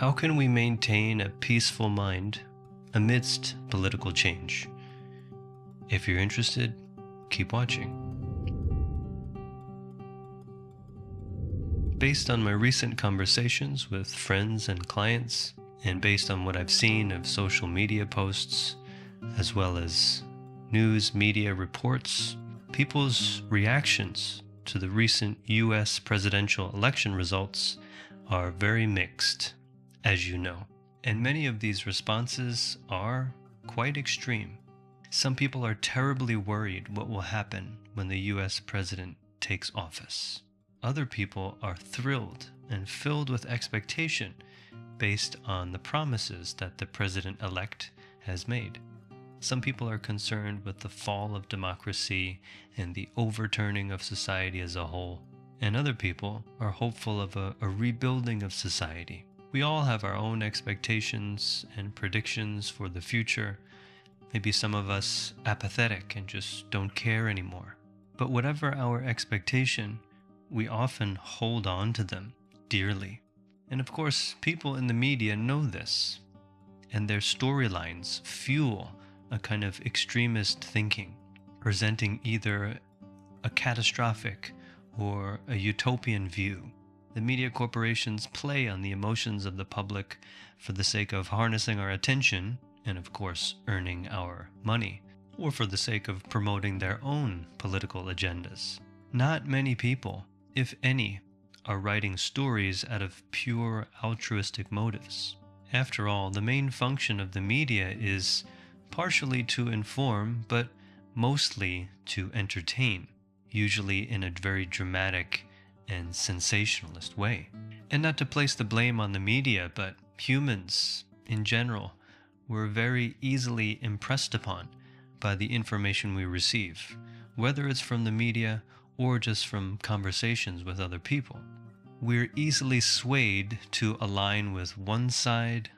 How can we maintain a peaceful mind amidst political change? If you're interested, keep watching. Based on my recent conversations with friends and clients, and based on what I've seen of social media posts, as well as news media reports, people's reactions to the recent US presidential election results are very mixed, as you know. And many of these responses are quite extreme. Some people are terribly worried what will happen when the US president takes office. Other people are thrilled and filled with expectation based on the promises that the president-elect has made. Some people are concerned with the fall of democracy and the overturning of society as a whole. And other people are hopeful of a rebuilding of society. We all have our own expectations and predictions for the future. Maybe some of us apathetic and just don't care anymore. But whatever our expectation, we often hold on to them dearly. And of course, people in the media know this, and their storylines fuel a kind of extremist thinking, presenting either a catastrophic or a utopian view. The media corporations play on the emotions of the public for the sake of harnessing our attention and, of course, earning our money, or for the sake of promoting their own political agendas. Not many people, if any, are writing stories out of pure altruistic motives. After all, the main function of the media is partially to inform, but mostly to entertain, usually in a very dramatic and sensationalist way. And not to place the blame on the media, but humans in general, we're very easily impressed upon by the information we receive, whether it's from the media or just from conversations with other people. We're easily swayed to align with one side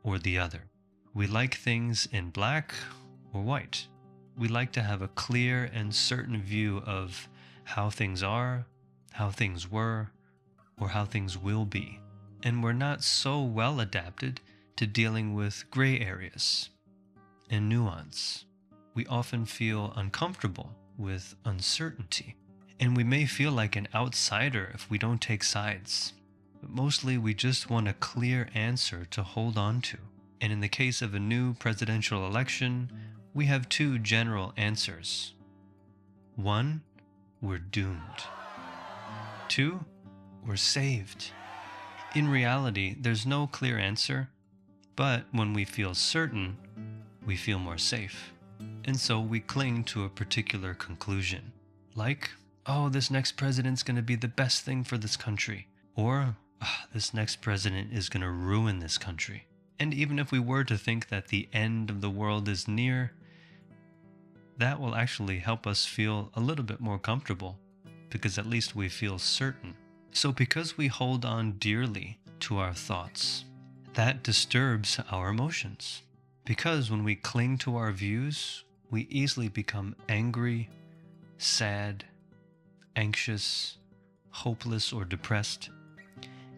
or the other. We like things in black or white. We like to have a clear and certain view of how things are, how things were, or how things will be. And we're not so well adapted to dealing with gray areas and nuance. We often feel uncomfortable with uncertainty. And we may feel like an outsider if we don't take sides. But mostly we just want a clear answer to hold on to. And in the case of a new presidential election, we have two general answers. One, we're doomed. Two, we're saved. In reality, there's no clear answer, but when we feel certain, we feel more safe. And so we cling to a particular conclusion. Like, oh, this next president's going to be the best thing for this country. Or, this next president is going to ruin this country. And even if we were to think that the end of the world is near, that will actually help us feel a little bit more comfortable, because at least we feel certain. So because we hold on dearly to our thoughts, that disturbs our emotions. Because when we cling to our views, we easily become angry, sad, anxious, hopeless, or depressed.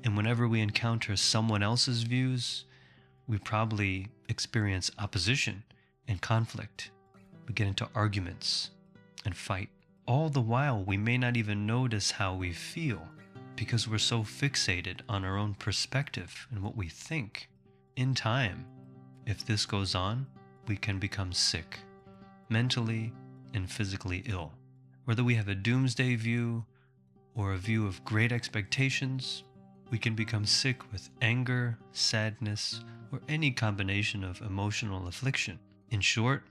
And whenever we encounter someone else's views, we probably experience opposition and conflict. We get into arguments and fight. All the while, we may not even notice how we feel because we're so fixated on our own perspective and what we think. In time, if this goes on, we can become sick, mentally and physically ill. Whether we have a doomsday view or a view of great expectations, we can become sick with anger, sadness, or any combination of emotional affliction. In short,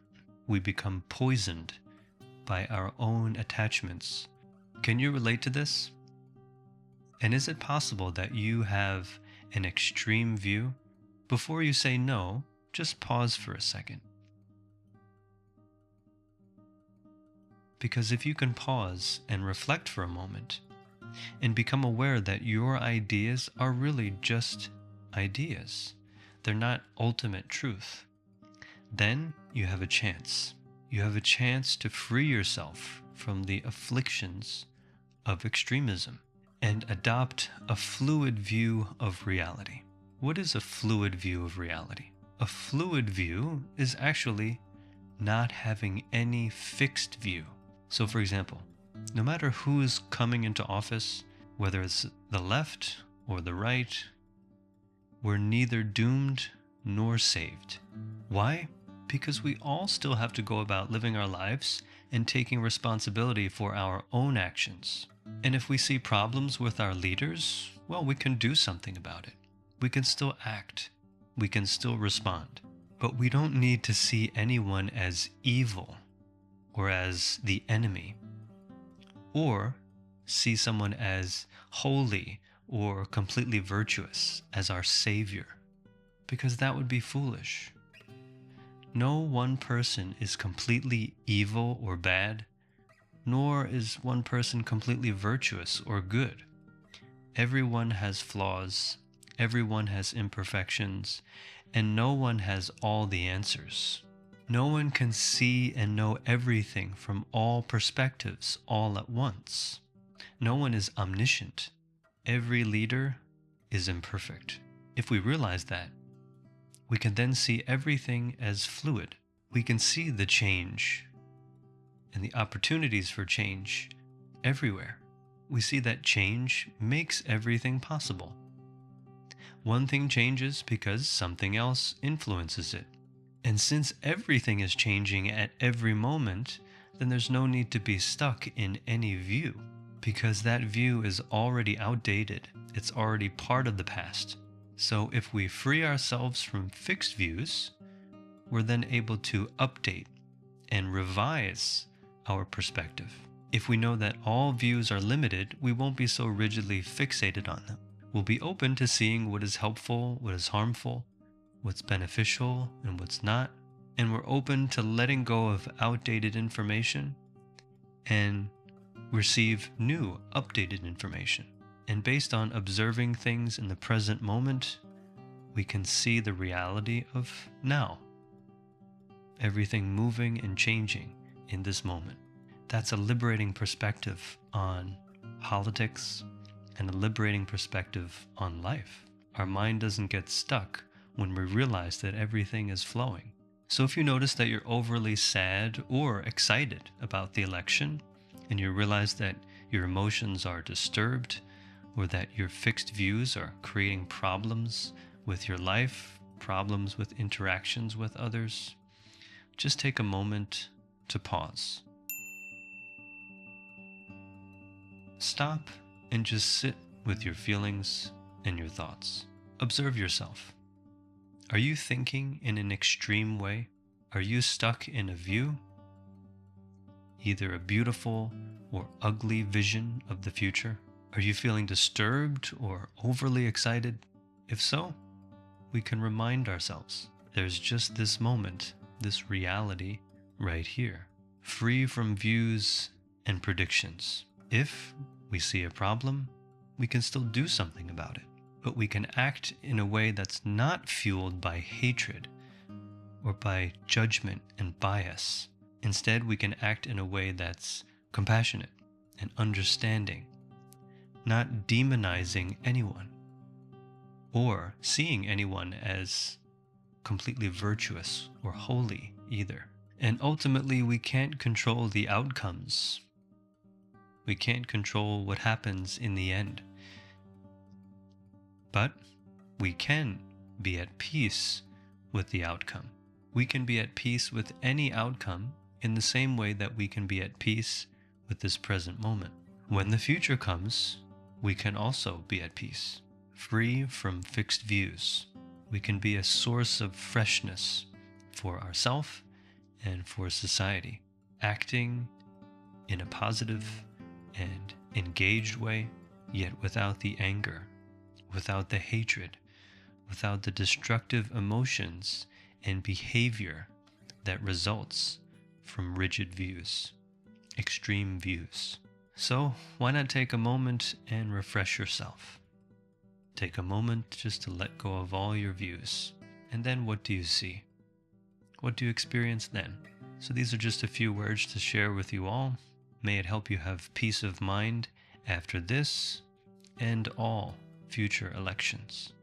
we become poisoned by our own attachments. Can you relate to this? And is it possible that you have an extreme view? Before you say no, just pause for a second. Because if you can pause and reflect for a moment and become aware that your ideas are really just ideas, they're not ultimate truth, then you have a chance. You have a chance to free yourself from the afflictions of extremism and adopt a fluid view of reality. What is a fluid view of reality? A fluid view is actually not having any fixed view. So for example, no matter who is coming into office, whether it's the left or the right, we're neither doomed nor saved. Why? Because we all still have to go about living our lives and taking responsibility for our own actions. And if we see problems with our leaders, well, we can do something about it. We can still act. We can still respond. But we don't need to see anyone as evil or as the enemy, or see someone as holy or completely virtuous as our savior, because that would be foolish. No one person is completely evil or bad, nor is one person completely virtuous or good. Everyone has flaws, everyone has imperfections, and no one has all the answers. No one can see and know everything from all perspectives all at once. No one is omniscient. Every leader is imperfect. If we realize that, we can then see everything as fluid. We can see the change and the opportunities for change everywhere. We see that change makes everything possible. One thing changes because something else influences it. And since everything is changing at every moment, then there's no need to be stuck in any view, because that view is already outdated. It's already part of the past. So if we free ourselves from fixed views, we're then able to update and revise our perspective. If we know that all views are limited, we won't be so rigidly fixated on them. We'll be open to seeing what is helpful, what is harmful, what's beneficial, and what's not. And we're open to letting go of outdated information and receive new, updated information. And based on observing things in the present moment, we can see the reality of now. Everything moving and changing in this moment. That's a liberating perspective on politics and a liberating perspective on life. Our mind doesn't get stuck when we realize that everything is flowing. So if you notice that you're overly sad or excited about the election, and you realize that your emotions are disturbed, or that your fixed views are creating problems with your life, problems with interactions with others, just take a moment to pause. Stop and just sit with your feelings and your thoughts. Observe yourself. Are you thinking in an extreme way? Are you stuck in a view? Either a beautiful or ugly vision of the future? Are you feeling disturbed or overly excited? If so, we can remind ourselves there's just this moment, this reality right here, free from views and predictions. If we see a problem, we can still do something about it, but we can act in a way that's not fueled by hatred or by judgment and bias. Instead, we can act in a way that's compassionate and understanding, not demonizing anyone or seeing anyone as completely virtuous or holy either. And ultimately, we can't control the outcomes. We can't control what happens in the end. But we can be at peace with the outcome. We can be at peace with any outcome in the same way that we can be at peace with this present moment. When the future comes, we can also be at peace, free from fixed views. We can be a source of freshness for ourselves and for society, acting in a positive and engaged way, yet without the anger, without the hatred, without the destructive emotions and behavior that results from rigid views, extreme views. So why not take a moment and refresh yourself? Take a moment just to let go of all your views. And then what do you see? What do you experience then? So these are just a few words to share with you all. May it help you have peace of mind after this and all future elections.